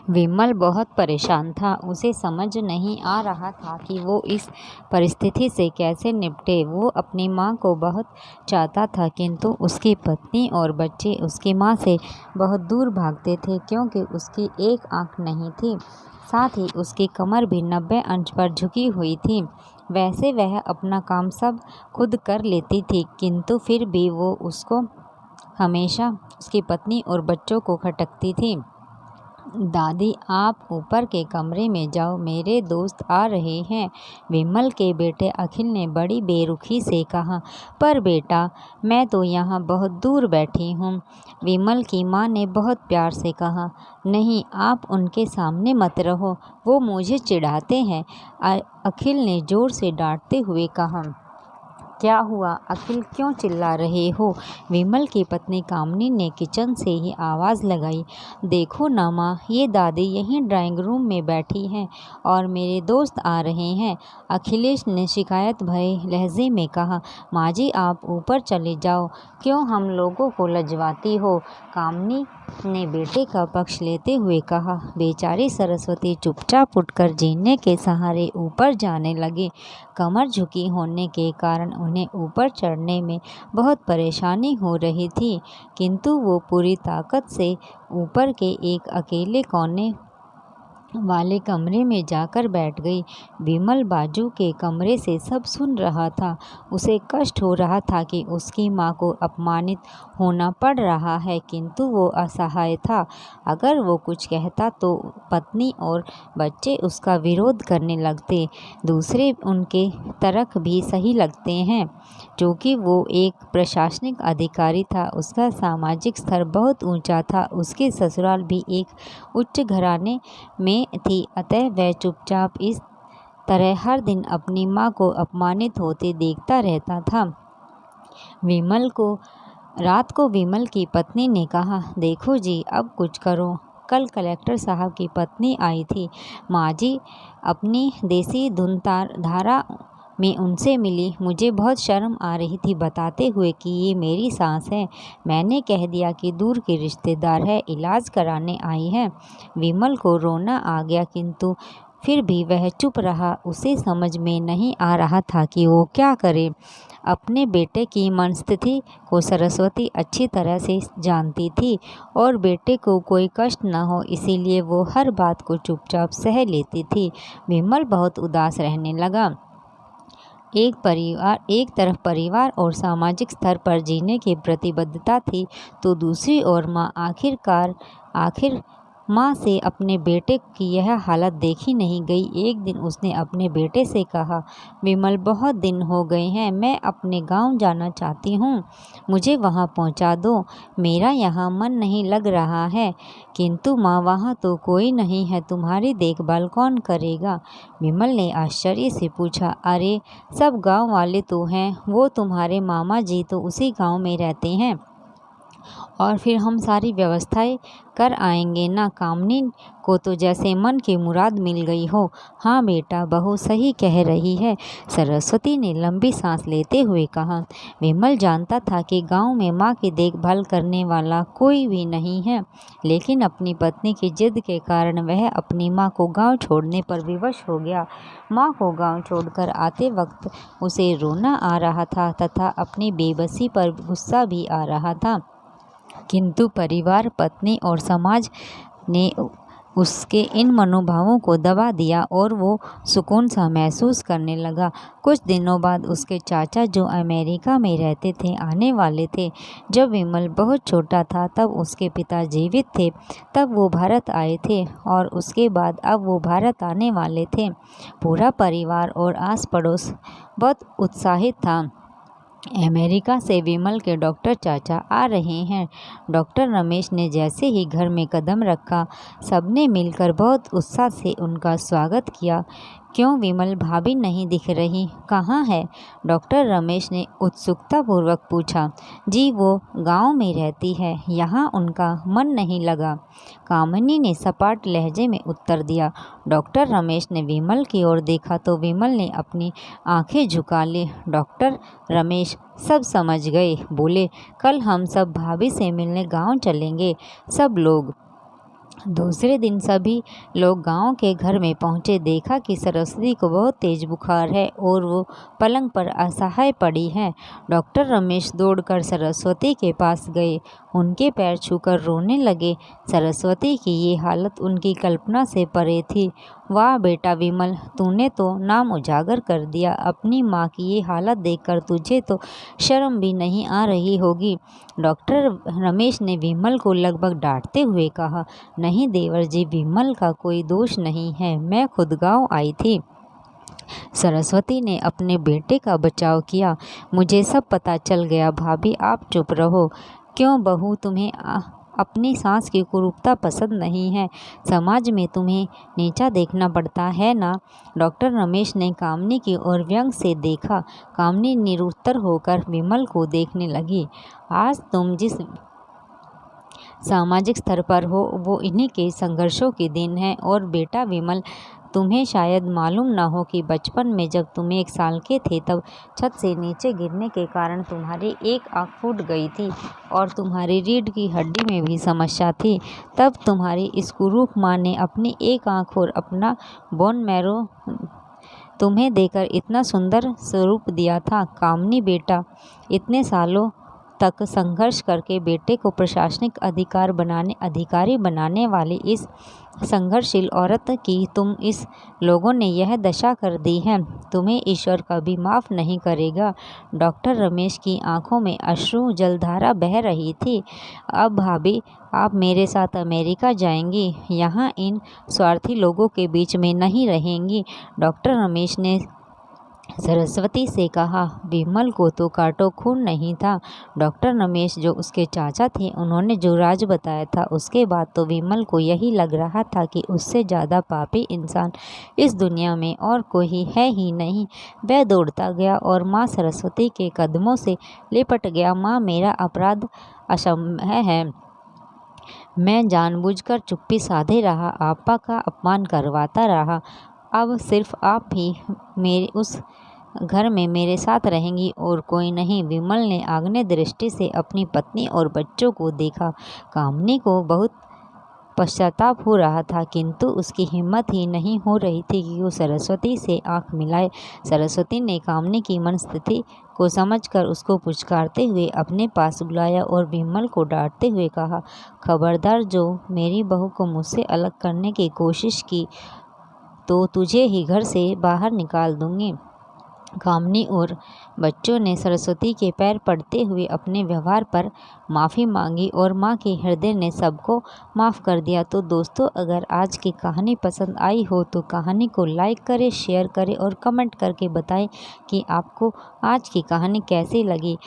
विमल बहुत परेशान था। उसे समझ नहीं आ रहा था कि वो इस परिस्थिति से कैसे निपटे। वो अपनी माँ को बहुत चाहता था, किंतु उसकी पत्नी और बच्चे उसकी माँ से बहुत दूर भागते थे, क्योंकि उसकी एक आँख नहीं थी। साथ ही उसकी कमर भी 90 अंश पर झुकी हुई थी। वैसे वह अपना काम सब खुद कर लेती थी, किंतु फिर भी वो उसको हमेशा उसकी पत्नी और बच्चों को खटकती थी। दादी, आप ऊपर के कमरे में जाओ, मेरे दोस्त आ रहे हैं, विमल के बेटे अखिल ने बड़ी बेरुखी से कहा। पर बेटा, मैं तो यहाँ बहुत दूर बैठी हूँ, विमल की माँ ने बहुत प्यार से कहा। नहीं, आप उनके सामने मत रहो, वो मुझे चिढ़ाते हैं, अखिल ने जोर से डांटते हुए कहा। क्या हुआ अखिल, क्यों चिल्ला रहे हो? विमल की पत्नी कामनी ने किचन से ही आवाज़ लगाई। देखो ना माँ, ये दादी यहीं ड्राइंग रूम में बैठी हैं और मेरे दोस्त आ रहे हैं, अखिलेश ने शिकायत भरे लहजे में कहा। माँ जी, आप ऊपर चले जाओ, क्यों हम लोगों को लजवाती हो? कामनी ने बेटे का पक्ष लेते हुए कहा। बेचारी सरस्वती चुपचाप उठकर जीने के सहारे ऊपर जाने लगे। कमर झुकी होने के कारण उन्हें ऊपर चढ़ने में बहुत परेशानी हो रही थी, किंतु वो पूरी ताकत से ऊपर के एक अकेले कोने वाले कमरे में जाकर बैठ गई। विमल बाजू के कमरे से सब सुन रहा था। उसे कष्ट हो रहा था कि उसकी माँ को अपमानित होना पड़ रहा है, किंतु वो असहाय था। अगर वो कुछ कहता तो पत्नी और बच्चे उसका विरोध करने लगते। दूसरे उनके तर्क भी सही लगते हैं, क्योंकि वो एक प्रशासनिक अधिकारी था, उसका सामाजिक स्तर बहुत ऊंचा था, उसके ससुराल भी एक उच्च घराने में थी, अतः वह चुपचाप इस तरह हर दिन अपनी माँ को अपमानित होते देखता रहता था। रात को विमल की पत्नी ने कहा, देखो जी, अब कुछ करो। कल कलेक्टर साहब की पत्नी आई थी। माँ जी अपनी देसी धुन धारा में उनसे मिली। मुझे बहुत शर्म आ रही थी बताते हुए कि ये मेरी सास है। मैंने कह दिया कि दूर की रिश्तेदार है, इलाज कराने आई है। विमल को रोना आ गया, किंतु फिर भी वह चुप रहा। उसे समझ में नहीं आ रहा था कि वो क्या करे। अपने बेटे की मनस्थिति को सरस्वती अच्छी तरह से जानती थी और बेटे को कोई कष्ट न हो, इसीलिए वो हर बात को चुपचाप सह लेती थी। विमल बहुत उदास रहने लगा। एक तरफ परिवार और सामाजिक स्तर पर जीने की प्रतिबद्धता थी, तो दूसरी ओर आखिर माँ से अपने बेटे की यह हालत देखी नहीं गई। एक दिन उसने अपने बेटे से कहा, विमल, बहुत दिन हो गए हैं, मैं अपने गांव जाना चाहती हूँ, मुझे वहाँ पहुँचा दो, मेरा यहाँ मन नहीं लग रहा है। किंतु माँ, वहाँ तो कोई नहीं है, तुम्हारी देखभाल कौन करेगा? विमल ने आश्चर्य से पूछा। अरे, सब गांव वाले तो हैं, वो तुम्हारे मामा जी तो उसी गांव में रहते हैं, और फिर हम सारी व्यवस्थाएं कर आएंगे ना। कामनी को तो जैसे मन की मुराद मिल गई हो। हाँ बेटा, बहू सही कह रही है, सरस्वती ने लंबी सांस लेते हुए कहा। विमल जानता था कि गांव में माँ की देखभाल करने वाला कोई भी नहीं है, लेकिन अपनी पत्नी की जिद के कारण वह अपनी माँ को गांव छोड़ने पर विवश हो गया। माँ को गांव छोड़कर आते वक्त उसे रोना आ रहा था तथा अपनी बेबसी पर गुस्सा भी आ रहा था, किंतु परिवार, पत्नी और समाज ने उसके इन मनोभावों को दबा दिया और वो सुकून सा महसूस करने लगा। कुछ दिनों बाद उसके चाचा, जो अमेरिका में रहते थे, आने वाले थे। जब विमल बहुत छोटा था तब उसके पिता जीवित थे, तब वो भारत आए थे और उसके बाद अब वो भारत आने वाले थे। पूरा परिवार और आस पड़ोस बहुत उत्साहित था। अमेरिका से विमल के डॉक्टर चाचा आ रहे हैं। डॉक्टर रमेश ने जैसे ही घर में कदम रखा, सबने मिलकर बहुत उत्साह से उनका स्वागत किया। क्यों विमल भाभी नहीं दिख रही, कहाँ है? डॉक्टर रमेश ने उत्सुकतापूर्वक पूछा। जी, वो गांव में रहती है, यहाँ उनका मन नहीं लगा, कामिनी ने सपाट लहजे में उत्तर दिया। डॉक्टर रमेश ने विमल की ओर देखा तो विमल ने अपनी आंखें झुका ली। डॉक्टर रमेश सब समझ गए, बोले, कल हम सब भाभी से मिलने गांव चलेंगे। सब लोग दूसरे दिन सभी लोग गांव के घर में पहुंचे। देखा कि सरस्वती को बहुत तेज बुखार है और वो पलंग पर असहाय पड़ी है। डॉक्टर रमेश दौड़कर सरस्वती के पास गए, उनके पैर छूकर रोने लगे। सरस्वती की ये हालत उनकी कल्पना से परे थी। वाह बेटा विमल, तूने तो नाम उजागर कर दिया। अपनी माँ की ये हालत देखकर तुझे तो शर्म भी नहीं आ रही होगी। डॉक्टर रमेश ने विमल को लगभग डांटते हुए कहा, नहीं देवर जी, विमल का कोई दोष नहीं है, मैं खुद गाँव आई थी। सरस्वती ने अपने बेटे का बचाव किया। मुझे सब पता चल गया। भाभी आप चुप रहो। क्यों बहू, तुम्हें अपनी सास की कुरूपता पसंद नहीं है? समाज में तुम्हें नीचा देखना पड़ता है ना? डॉक्टर रमेश ने कामनी की ओर व्यंग से देखा। कामनी निरुत्तर होकर विमल को देखने लगी। आज तुम जिस सामाजिक स्तर पर हो वो इन्हीं के संघर्षों के दिन है। और बेटा विमल, तुम्हें शायद मालूम न हो कि बचपन में जब तुम 1 साल के थे तब छत से नीचे गिरने के कारण तुम्हारी एक आँख फूट गई थी और तुम्हारी रीढ़ की हड्डी में भी समस्या थी। तब तुम्हारी इस कुरूप माँ ने अपनी एक आँख और अपना बोन मैरो तुम्हें देकर इतना सुंदर स्वरूप दिया था। कामनी बेटा, इतने सालों तक संघर्ष करके बेटे को प्रशासनिक अधिकारी बनाने वाली इस संघर्षशील औरत की तुम इस लोगों ने यह दशा कर दी है। तुम्हें ईश्वर कभी माफ़ नहीं करेगा। डॉक्टर रमेश की आंखों में अश्रु जलधारा बह रही थी। अब भाभी, आप मेरे साथ अमेरिका जाएंगी, यहाँ इन स्वार्थी लोगों के बीच में नहीं रहेंगी। डॉक्टर रमेश ने सरस्वती से कहा। विमल को तो काटो खून नहीं था। डॉक्टर रमेश जो उसके चाचा थे, उन्होंने जो राज बताया था उसके बाद तो विमल को यही लग रहा था कि उससे ज़्यादा पापी इंसान इस दुनिया में और कोई है ही नहीं। वह दौड़ता गया और माँ सरस्वती के कदमों से लिपट गया। माँ, मेरा अपराध असम्भव है। मैं जानबूझकर चुप्पी साधे रहा, आपा का अपमान करवाता रहा। अब सिर्फ आप ही मेरे उस घर में मेरे साथ रहेंगी और कोई नहीं। विमल ने आग्नेय दृष्टि से अपनी पत्नी और बच्चों को देखा। कामनी को बहुत पश्चाताप हो रहा था, किंतु उसकी हिम्मत ही नहीं हो रही थी कि वो सरस्वती से आंख मिलाए। सरस्वती ने कामनी की मनस्थिति को समझकर उसको पुचकारते हुए अपने पास बुलाया और विमल को डांटते हुए कहा, खबरदार, जो मेरी बहू को मुझसे अलग करने की कोशिश की तो तुझे ही घर से बाहर निकाल दूंगी। कामनी और बच्चों ने सरस्वती के पैर पड़ते हुए अपने व्यवहार पर माफ़ी मांगी और माँ के हृदय ने सबको माफ़ कर दिया। तो दोस्तों, अगर आज की कहानी पसंद आई हो तो कहानी को लाइक करें, शेयर करें और कमेंट करके बताएं कि आपको आज की कहानी कैसी लगी।